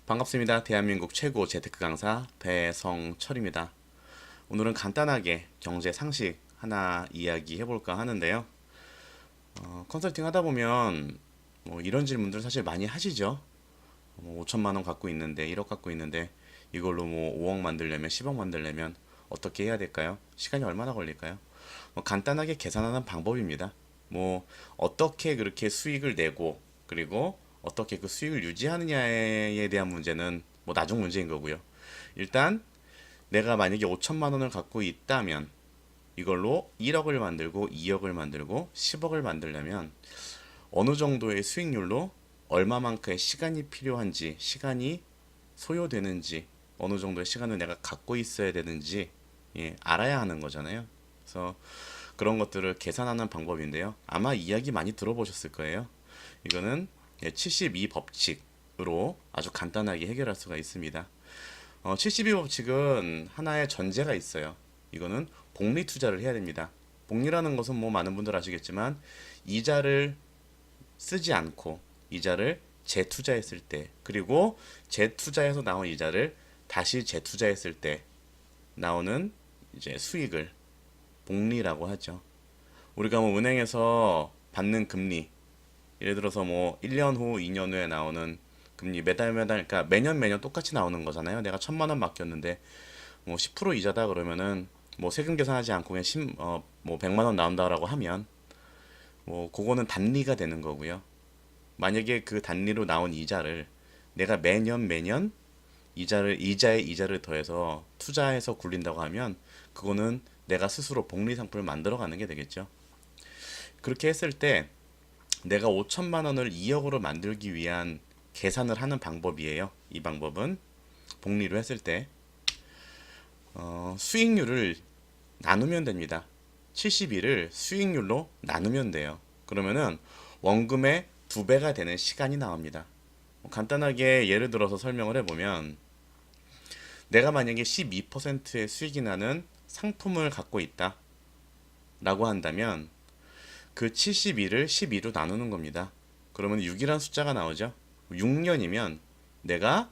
반갑습니다. 대한민국 최고 재테크 강사 배성철입니다. 오늘은 간단하게 경제 상식 하나 이야기 해볼까 하는데요. 컨설팅 하다 보면 이런 질문들 사실 많이 하시죠. 5천만 원 갖고 있는데 1억 갖고 있는데 이걸로 5억 만들려면 10억 만들려면 어떻게 해야 될까요? 시간이 얼마나 걸릴까요? 간단하게 계산하는 방법입니다. 어떻게 그렇게 수익을 내고 그리고 어떻게 그 수익을 유지하느냐에 대한 문제는 나중 문제인 거고요. 일단 내가 만약에 5천만 원을 갖고 있다면 이걸로 1억을 만들고 2억을 만들고 10억을 만들려면 어느 정도의 수익률로 얼마만큼의 시간이 필요한지, 시간이 소요되는지, 어느 정도의 시간을 내가 갖고 있어야 되는지 알아야 하는 거잖아요. 그래서 그런 것들을 계산하는 방법인데요. 아마 이야기 많이 들어보셨을 거예요. 이거는 72 법칙으로 아주 간단하게 해결할 수가 있습니다. 72 법칙은 하나의 전제가 있어요. 이거는 복리 투자를 해야 됩니다. 복리라는 것은 많은 분들 아시겠지만 이자를 쓰지 않고 이자를 재투자했을 때 그리고 재투자해서 나온 이자를 다시 재투자했을 때 나오는 이제 수익을 복리라고 하죠. 우리가 은행에서 받는 금리, 예를 들어서 1년 후, 2년 후에 나오는 금리 매달 그러니까 매년 똑같이 나오는 거잖아요. 내가 1,000만 원 맡겼는데 10% 이자다 그러면은 세금 계산하지 않고 그냥 100만 원 나온다라고 하면 그거는 단리가 되는 거고요. 만약에 그 단리로 나온 이자를 내가 매년 이자에 이자를 더해서 투자해서 굴린다고 하면 그거는 내가 스스로 복리 상품을 만들어 가는 게 되겠죠. 그렇게 했을 때 내가 5천만 원을 2억으로 만들기 위한 계산을 하는 방법이에요. 이 방법은 복리로 했을 때 수익률을 나누면 됩니다. 72를 수익률로 나누면 돼요. 그러면은 원금의 2배가 되는 시간이 나옵니다. 간단하게 예를 들어서 설명을 해보면 내가 만약에 12%의 수익이 나는 상품을 갖고 있다 라고 한다면 그 72를 12로 나누는 겁니다. 그러면 6이라는 숫자가 나오죠. 6년이면 내가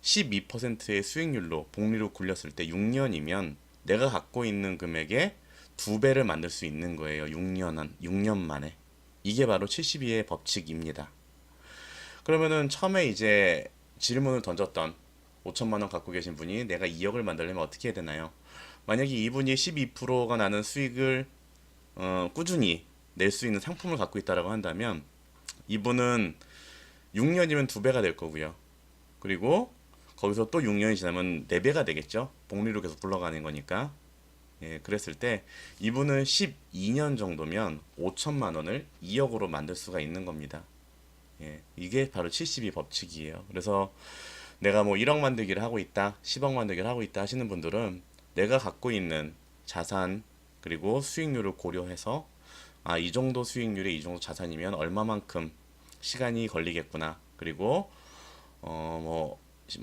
12%의 수익률로 복리로 굴렸을 때 6년이면 내가 갖고 있는 금액의 2배를 만들 수 있는 거예요. 6년 만에. 이게 바로 72의 법칙입니다. 그러면은 처음에 이제 질문을 던졌던 5천만 원 갖고 계신 분이 내가 2억을 만들려면 어떻게 해야 되나요? 만약에 이분이 12%가 나는 수익을 꾸준히 낼 수 있는 상품을 갖고 있다라고 한다면 이분은 6년이면 2배가 될 거고요. 그리고 거기서 또 6년이 지나면 4배가 되겠죠. 복리로 계속 굴러가는 거니까. 그랬을 때 이분은 12년 정도면 5천만 원을 2억으로 만들 수가 있는 겁니다. 이게 바로 72 법칙이에요. 그래서 내가 1억 만들기를 하고 있다, 10억 만들기를 하고 있다 하시는 분들은 내가 갖고 있는 자산 그리고 수익률을 고려해서 이 정도 수익률에 이 정도 자산이면 얼마만큼 시간이 걸리겠구나. 그리고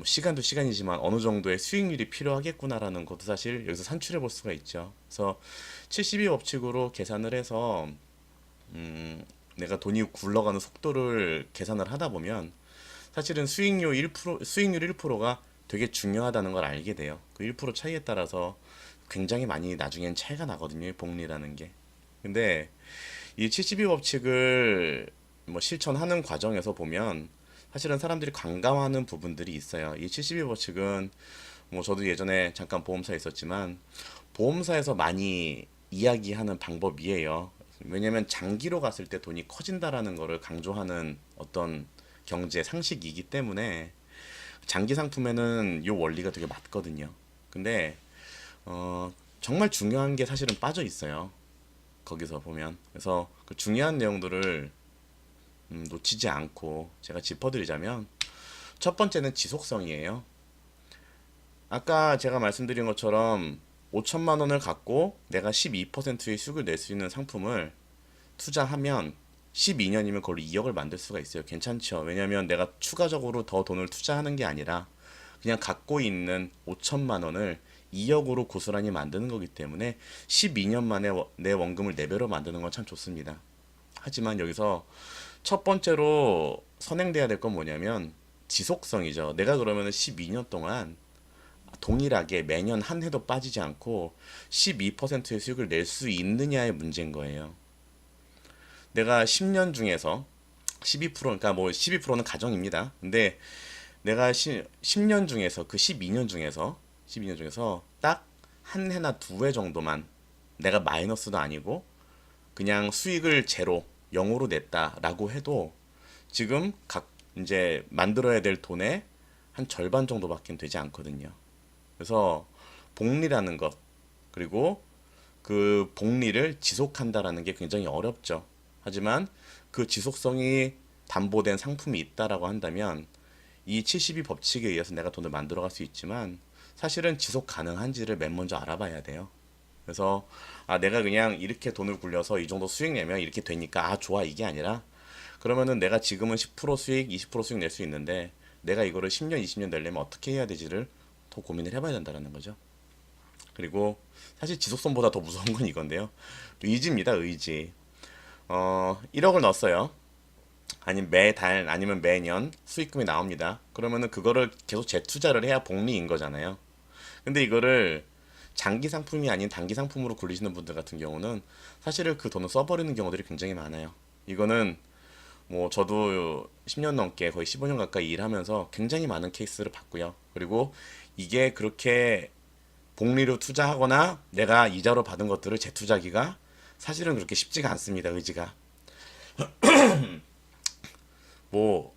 시간도 시간이지만 어느 정도의 수익률이 필요하겠구나라는 것도 사실 여기서 산출해 볼 수가 있죠. 그래서 72 법칙으로 계산을 해서 내가 돈이 굴러가는 속도를 계산을 하다 보면 사실은 수익률 1%가 되게 중요하다는 걸 알게 돼요. 그 1% 차이에 따라서 굉장히 많이 나중엔 차이가 나거든요. 복리라는 게. 근데 이 72 법칙을 실천하는 과정에서 보면 사실은 사람들이 관감하는 부분들이 있어요. 이 72 법칙은 저도 예전에 잠깐 보험사에 있었지만 보험사에서 많이 이야기하는 방법이에요. 왜냐면 장기로 갔을 때 돈이 커진다라는 거를 강조하는 어떤 경제 상식이기 때문에 장기 상품에는 이 원리가 되게 맞거든요. 근데 정말 중요한 게 사실은 빠져 있어요. 거기서 보면. 그래서 그 중요한 내용들을 놓치지 않고 제가 짚어드리자면 첫 번째는 지속성이에요. 아까 제가 말씀드린 것처럼 5천만 원을 갖고 내가 12%의 수익을 낼 수 있는 상품을 투자하면 12년이면 그걸로 2억을 만들 수가 있어요. 괜찮죠? 왜냐면 내가 추가적으로 더 돈을 투자하는 게 아니라 그냥 갖고 있는 5천만 원을 2억으로 고스란히 만드는 거기 때문에 12년 만에 내 원금을 4배로 만드는 건 참 좋습니다. 하지만 여기서 첫 번째로 선행돼야 될 건 뭐냐면 지속성이죠. 내가 그러면은 12년 동안 동일하게 매년 한 해도 빠지지 않고 12%의 수익을 낼 수 있느냐의 문제인 거예요. 내가 10년 중에서 12%, 그러니까 뭐 12%는 가정입니다. 근데 내가 10년 중에서 그 12년 중에서 딱 한 해나 두 해 정도만 내가 마이너스도 아니고 그냥 수익을 제로 0으로 냈다라고 해도 지금 각 이제 만들어야 될 돈의 한 절반 정도밖에 되지 않거든요. 그래서 복리라는 것, 그리고 그 복리를 지속한다라는 게 굉장히 어렵죠. 하지만 그 지속성이 담보된 상품이 있다라고 한다면 이 72 법칙에 의해서 내가 돈을 만들어 갈 수 있지만 사실은 지속 가능한지를 맨 먼저 알아봐야 돼요. 그래서 내가 그냥 이렇게 돈을 굴려서 이 정도 수익 내면 이렇게 되니까 좋아, 이게 아니라 그러면은 내가 지금은 10% 수익, 20% 수익 낼 수 있는데 내가 이거를 10년, 20년 내려면 어떻게 해야 되지를 더 고민을 해봐야 된다는 거죠. 그리고 사실 지속성보다 더 무서운 건 이건데요. 의지입니다, 의지. 1억을 넣었어요. 아니면 매달 아니면 매년 수익금이 나옵니다. 그러면은 그거를 계속 재투자를 해야 복리인 거잖아요. 근데 이거를 장기 상품이 아닌 단기 상품으로 굴리시는 분들 같은 경우는 사실은 그 돈을 써버리는 경우들이 굉장히 많아요. 이거는 뭐 저도 10년 넘게 거의 15년 가까이 일하면서 굉장히 많은 케이스를 봤고요. 그리고 이게 그렇게 복리로 투자하거나 내가 이자로 받은 것들을 재투자하기가 사실은 그렇게 쉽지가 않습니다. 의지가. 뭐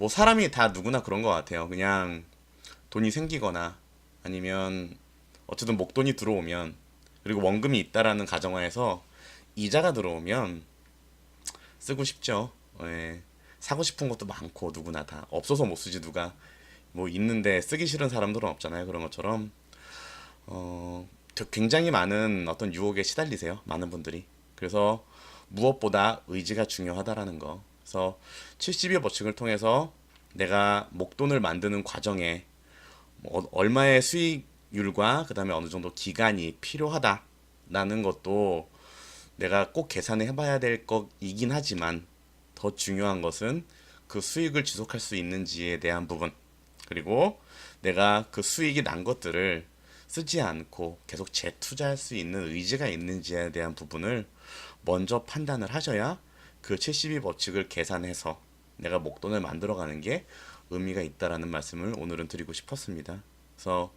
사람이 다 누구나 그런 것 같아요. 그냥 돈이 생기거나 아니면 어쨌든 목돈이 들어오면 그리고 원금이 있다라는 가정하에서 이자가 들어오면 쓰고 싶죠. 예. 사고 싶은 것도 많고 누구나 다 없어서 못 쓰지 누가 뭐 있는데 쓰기 싫은 사람들은 없잖아요. 그런 것처럼 굉장히 많은 어떤 유혹에 시달리세요. 많은 분들이. 그래서 무엇보다 의지가 중요하다라는 거. 그래서 70의 법칙을 통해서 내가 목돈을 만드는 과정에 뭐 얼마의 수익률과 그다음에 어느 정도 기간이 필요하다라는 것도 내가 꼭 계산을 해봐야 될 것이긴 하지만 더 중요한 것은 그 수익을 지속할 수 있는지에 대한 부분, 그리고 내가 그 수익이 난 것들을 쓰지 않고 계속 재투자할 수 있는 의지가 있는지에 대한 부분을 먼저 판단을 하셔야 그 72 법칙을 계산해서 내가 목돈을 만들어가는 게 의미가 있다라는 말씀을 오늘은 드리고 싶었습니다. 그래서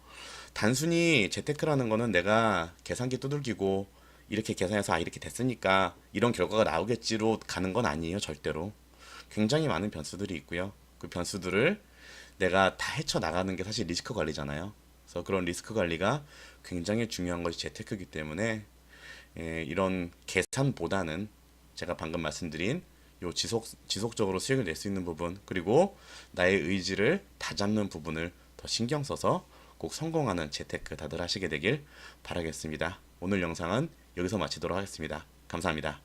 단순히 재테크라는 거는 내가 계산기 두들기고 이렇게 계산해서 이렇게 됐으니까 이런 결과가 나오겠지로 가는 건 아니에요, 절대로. 굉장히 많은 변수들이 있고요. 그 변수들을 내가 다 헤쳐나가는 게 사실 리스크 관리잖아요. 그래서 그런 리스크 관리가 굉장히 중요한 것이 재테크이기 때문에 이런 계산보다는 제가 방금 말씀드린 요 지속적으로 수익을 낼 수 있는 부분, 그리고 나의 의지를 다잡는 부분을 더 신경 써서 꼭 성공하는 재테크 다들 하시게 되길 바라겠습니다. 오늘 영상은 여기서 마치도록 하겠습니다. 감사합니다.